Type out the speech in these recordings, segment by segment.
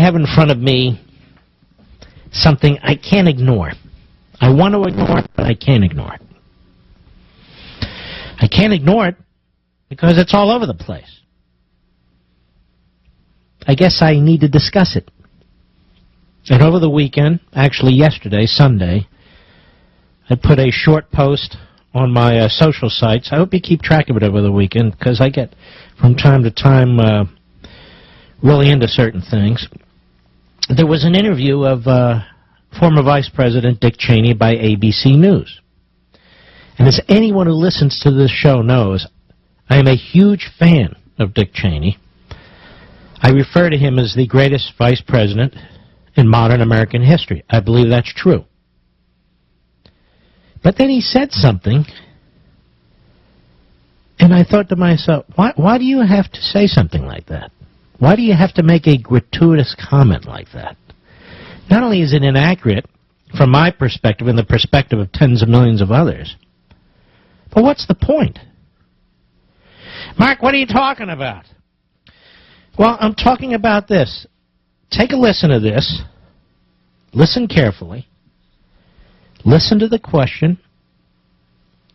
have in front of me something I can't ignore. I want to ignore it, but I can't ignore it. I can't ignore it because it's all over the place. I guess I need to discuss it. And over the weekend, actually yesterday, Sunday, I put a short post on my social sites. I hope you keep track of it over the weekend, because I get, from time to time, really into certain things. There was an interview of former Vice President Dick Cheney by ABC News. And as anyone who listens to this show knows, I am a huge fan of Dick Cheney. I refer to him as the greatest vice president in modern American history. I believe that's true. But then he said something, and I thought to myself, why do you have to say something like that? Why do you have to make a gratuitous comment like that? Not only is it inaccurate from my perspective and the perspective of tens of millions of others, but what's the point? Mark, what are you talking about? Well, I'm talking about this. Take a listen to this. Listen carefully. Listen to the question.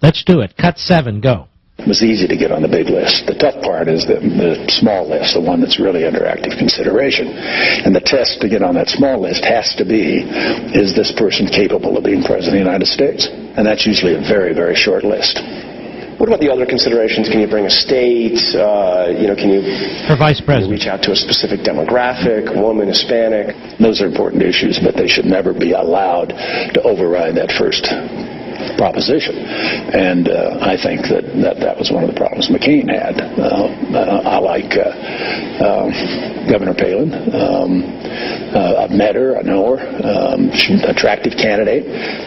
Let's do it. Cut 7, go. It was easy to get on the big list. The tough part is the small list, the one that's really under active consideration. And the test to get on that small list has to be, is this person capable of being President of the United States? And that's usually a very, very short list. What about the other considerations? Can you bring a state? Can you, for Vice President, reach out to a specific demographic, woman, Hispanic? Those are important issues, but they should never be allowed to override that first proposition. And I think that was one of the problems McCain had. I like Governor Palin. I've met her, I know her. She's an attractive candidate,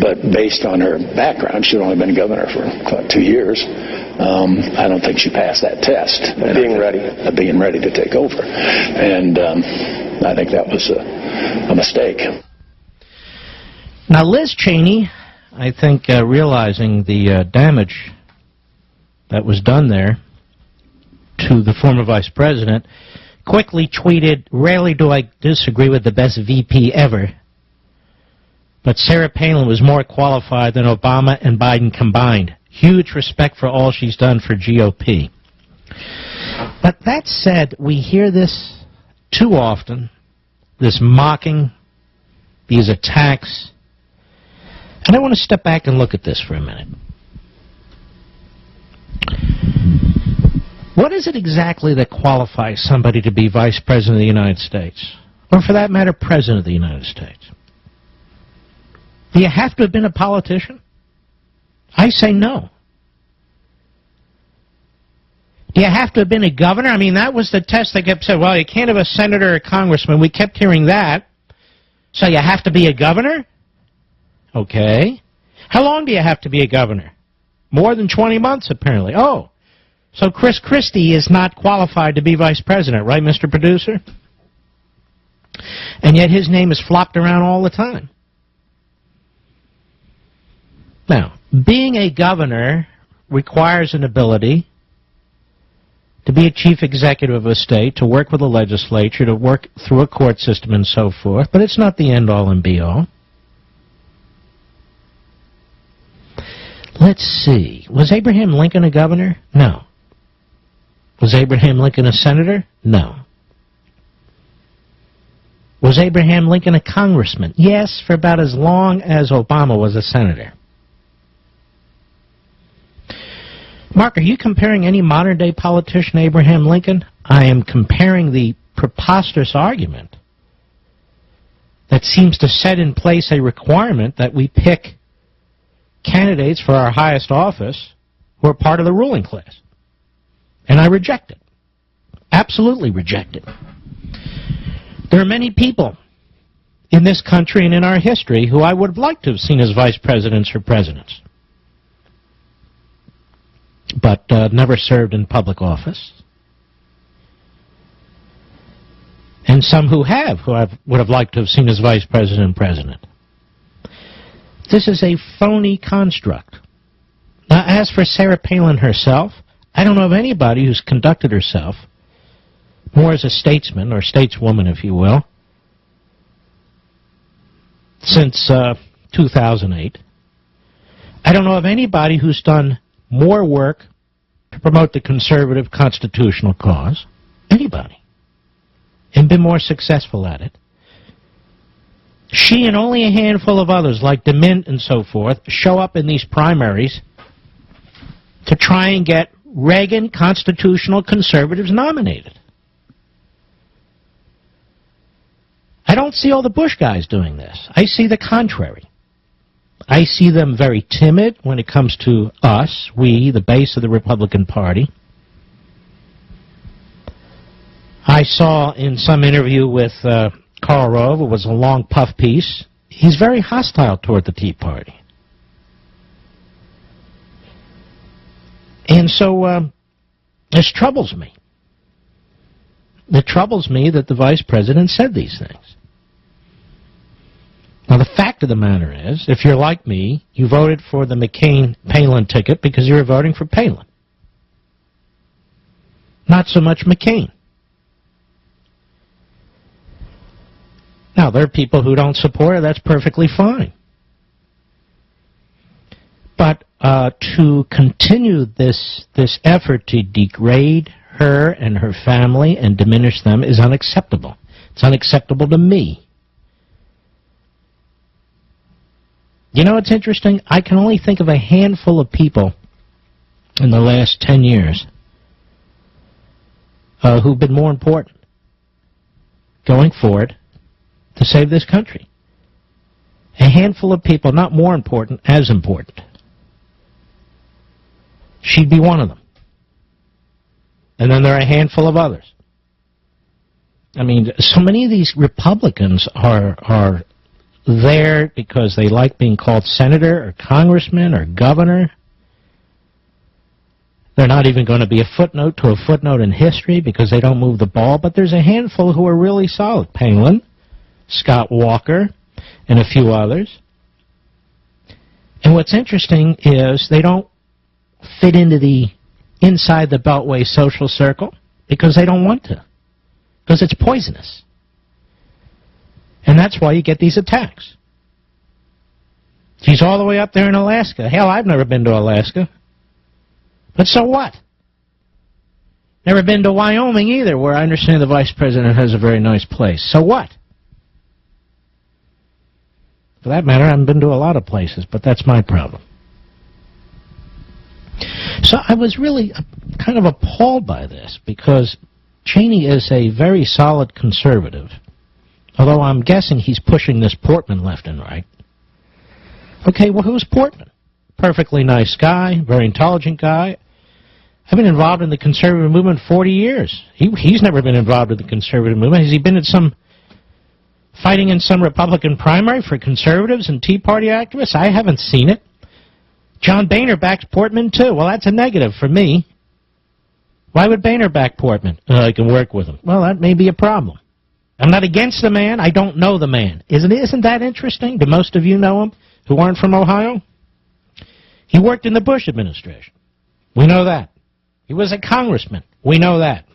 but based on her background, she'd only been governor for about 2 years. I don't think she passed that test. Being ready to take over. And I think that was a mistake. Now, Liz Cheney, I think, realizing the damage that was done there to the former vice president, quickly tweeted, "Rarely do I disagree with the best VP ever, but Sarah Palin was more qualified than Obama and Biden combined. Huge respect for all she's done for GOP." But that said, we hear this too often, this mocking, these attacks. And I want to step back and look at this for a minute. What is it exactly that qualifies somebody to be Vice President of the United States? Or for that matter, President of the United States? Do you have to have been a politician? I say no. Do you have to have been a governor? I mean, that was the test they kept saying, well, you can't have a senator or a congressman. We kept hearing that. So you have to be a governor? Okay. How long do you have to be a governor? More than 20 months, apparently. Oh, so Chris Christie is not qualified to be vice president, right, Mr. Producer? And yet his name is flopped around all the time. Now, being a governor requires an ability to be a chief executive of a state, to work with a legislature, to work through a court system and so forth, but it's not the end-all and be-all. Let's see. Was Abraham Lincoln a governor? No. Was Abraham Lincoln a senator? No. Was Abraham Lincoln a congressman? Yes, for about as long as Obama was a senator. Mark, are you comparing any modern-day politician to Abraham Lincoln? I am comparing the preposterous argument that seems to set in place a requirement that we pick candidates for our highest office who are part of the ruling class. And I reject it. Absolutely reject it. There are many people in this country and in our history who I would have liked to have seen as vice presidents or presidents, but never served in public office. And some who would have liked to have seen as vice president and president. This is a phony construct. Now, as for Sarah Palin herself, I don't know of anybody who's conducted herself more as a statesman, or stateswoman, if you will, since 2008. I don't know of anybody who's done more work to promote the conservative constitutional cause. Anybody. And been more successful at it. She and only a handful of others, like DeMint and so forth, show up in these primaries to try and get Reagan constitutional conservatives nominated. I don't see all the Bush guys doing this. I see the contrary. I see them very timid when it comes to us, we, the base of the Republican Party. I saw in some interview with Karl Rove, it was a long puff piece, he's very hostile toward the Tea Party. And so this troubles me. It troubles me that the Vice President said these things. Now, the fact of the matter is, if you're like me, you voted for the McCain-Palin ticket because you were voting for Palin. Not so much McCain. Now, there are people who don't support her. That's perfectly fine. But to continue this effort to degrade her and her family and diminish them is unacceptable. It's unacceptable to me. You know what's interesting? I can only think of a handful of people in the last 10 years who've been more important going forward to save this country. A handful of people, not more important, as important. She'd be one of them. And then there are a handful of others. I mean, so many of these Republicans are there because they like being called senator or congressman or governor. They're not even going to be a footnote to a footnote in history because they don't move the ball. But there's a handful who are really solid. Palin, Scott Walker, and a few others. And what's interesting is they don't fit into the inside the Beltway social circle because they don't want to. Because it's poisonous. And that's why you get these attacks. She's all the way up there in Alaska. Hell, I've never been to Alaska. But so what? Never been to Wyoming either, where I understand the Vice President has a very nice place. So what? For that matter, I haven't been to a lot of places, but that's my problem. So I was really kind of appalled by this, because Cheney is a very solid conservative, although I'm guessing he's pushing this Portman left and right. Okay, well, who's Portman? Perfectly nice guy, very intelligent guy. I've been involved in the conservative movement 40 years. He's never been involved in the conservative movement. Has he been in fighting in some Republican primary for conservatives and Tea Party activists? I haven't seen it. John Boehner backs Portman, too. Well, that's a negative for me. Why would Boehner back Portman? I can work with him. Well, that may be a problem. I'm not against the man. I don't know the man. Isn't that interesting? Do most of you know him who aren't from Ohio? He worked in the Bush administration. We know that. He was a congressman. We know that.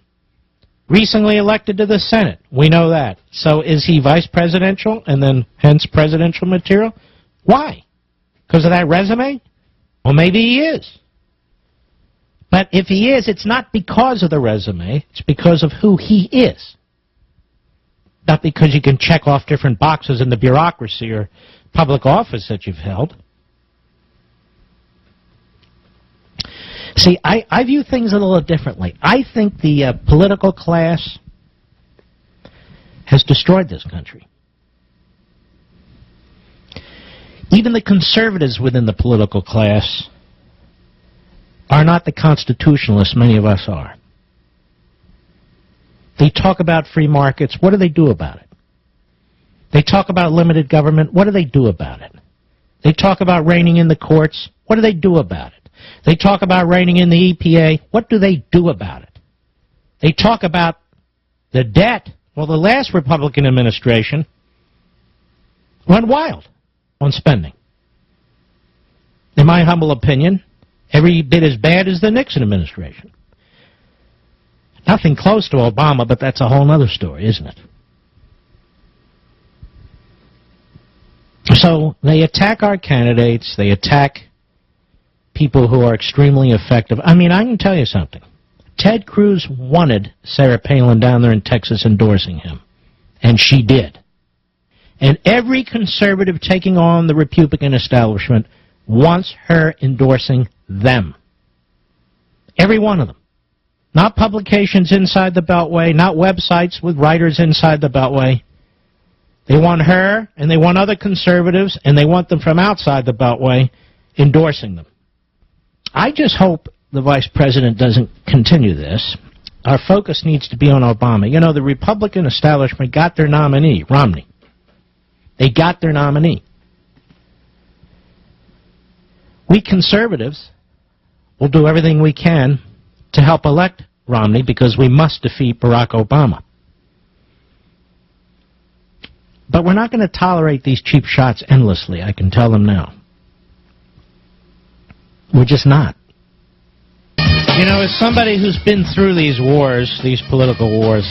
Recently elected to the Senate. We know that. So is he vice presidential and then hence presidential material? Why? Because of that resume? Well, maybe he is. But if he is, it's not because of the resume. It's because of who he is. Not because you can check off different boxes in the bureaucracy or public office that you've held. See, I view things a little differently. I think the political class has destroyed this country. Even the conservatives within the political class are not the constitutionalists many of us are. They talk about free markets. What do they do about it? They talk about limited government. What do they do about it? They talk about reining in the courts. What do they do about it? They talk about reining in the EPA. What do they do about it? They talk about the debt. Well, the last Republican administration went wild on spending. In my humble opinion, every bit as bad as the Nixon administration. Nothing close to Obama, but that's a whole other story, isn't it? So they attack our candidates. They attack people who are extremely effective. I mean, I can tell you something. Ted Cruz wanted Sarah Palin down there in Texas endorsing him, and she did. And every conservative taking on the Republican establishment wants her endorsing them. Every one of them. Not publications inside the Beltway, not websites with writers inside the Beltway. They want her, and they want other conservatives, and they want them from outside the Beltway endorsing them. I just hope the vice president doesn't continue this. Our focus needs to be on Obama. You know, the Republican establishment got their nominee, Romney. They got their nominee. We conservatives will do everything we can to help elect Romney because we must defeat Barack Obama. But we're not going to tolerate these cheap shots endlessly, I can tell them now. We're just not. You know, as somebody who's been through these wars, these political wars,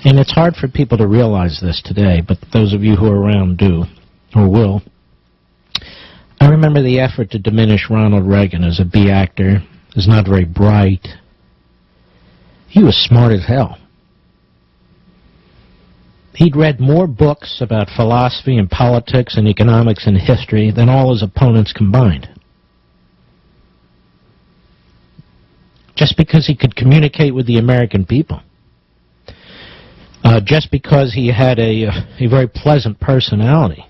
and it's hard for people to realize this today, but those of you who are around do, or will. I remember the effort to diminish Ronald Reagan as a B actor. He was not very bright. He was smart as hell. He'd read more books about philosophy and politics and economics and history than all his opponents combined. Just because he could communicate with the American people. Just because he had a very pleasant personality.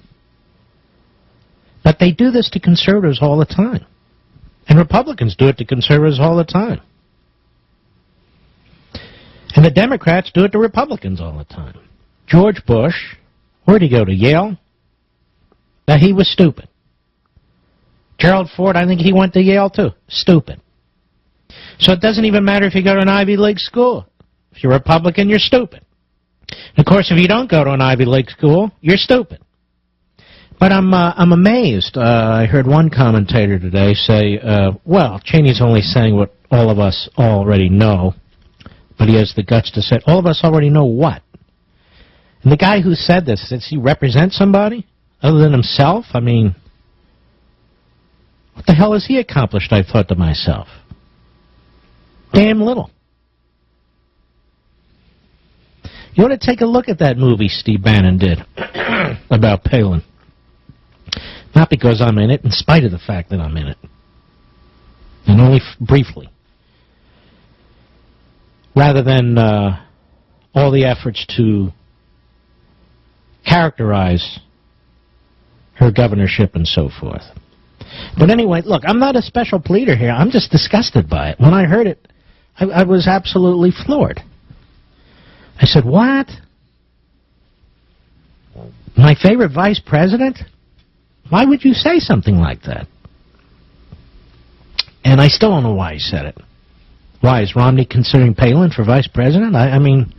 But they do this to conservatives all the time. And Republicans do it to conservatives all the time. And the Democrats do it to Republicans all the time. George Bush, where'd he go, to Yale? Now, he was stupid. Gerald Ford, I think he went to Yale too. Stupid. So it doesn't even matter if you go to an Ivy League school. If you're Republican, you're stupid. Of course, if you don't go to an Ivy League school, you're stupid. But I'm amazed. I heard one commentator today say, well, Cheney's only saying what all of us already know, but he has the guts to say, all of us already know what? And the guy who said this, does he represent somebody other than himself? I mean, what the hell has he accomplished, I thought to myself. Damn little. You want to take a look at that movie Steve Bannon did about Palin. Not because I'm in it, in spite of the fact that I'm in it. And only briefly. Rather than all the efforts to characterize her governorship and so forth. But anyway, look, I'm not a special pleader here. I'm just disgusted by it. When I heard it, I was absolutely floored. I said, what? My favorite vice president? Why would you say something like that? And I still don't know why he said it. Why, is Romney considering Palin for vice president? I mean,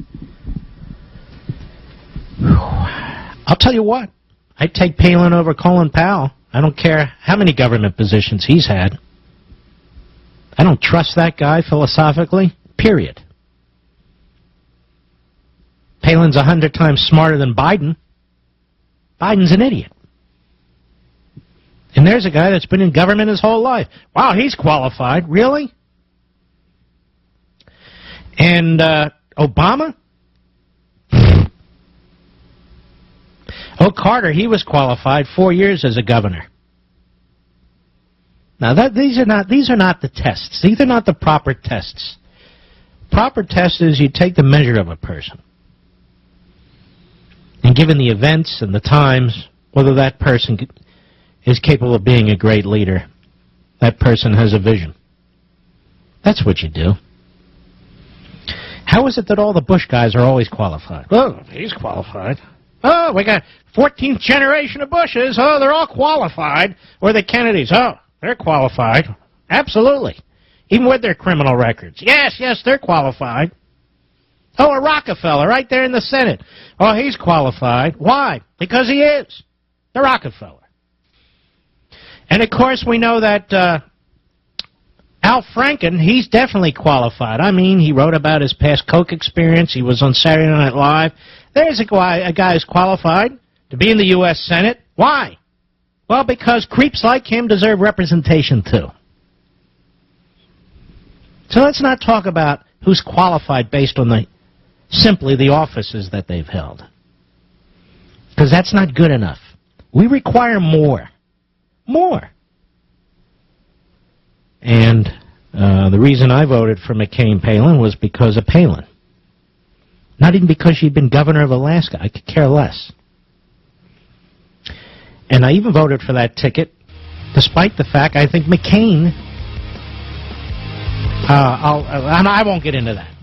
I'll tell you what. I'd take Palin over Colin Powell. I don't care how many government positions he's had. I don't trust that guy philosophically, period. Palin's 100 times smarter than Biden. Biden's an idiot. And there's a guy that's been in government his whole life. Wow, he's qualified. Really? And Obama? Oh, Carter, he was qualified 4 years as a governor. Now, these are not the tests. These are not the proper tests. Proper test is you take the measure of a person. And given the events and the times, whether that person is capable of being a great leader, that person has a vision. That's what you do. How is it that all the Bush guys are always qualified? Oh, he's qualified. Oh, we got 14th generation of Bushes. Oh, they're all qualified. Or the Kennedys. Oh, they're qualified. Absolutely. Even with their criminal records. Yes, they're qualified. Oh, a Rockefeller right there in the Senate. Oh, he's qualified. Why? Because he is. The Rockefeller. And, of course, we know that Al Franken, he's definitely qualified. I mean, he wrote about his past Coke experience. He was on Saturday Night Live. There's a guy who's qualified. to be in the U.S. Senate. Why? Well, because creeps like him deserve representation, too. So let's not talk about who's qualified based on simply the offices that they've held. Because that's not good enough. We require more. More. And the reason I voted for McCain-Palin was because of Palin. Not even because she'd been governor of Alaska. I could care less. And I even voted for that ticket, despite the fact I think McCain... I won't get into that.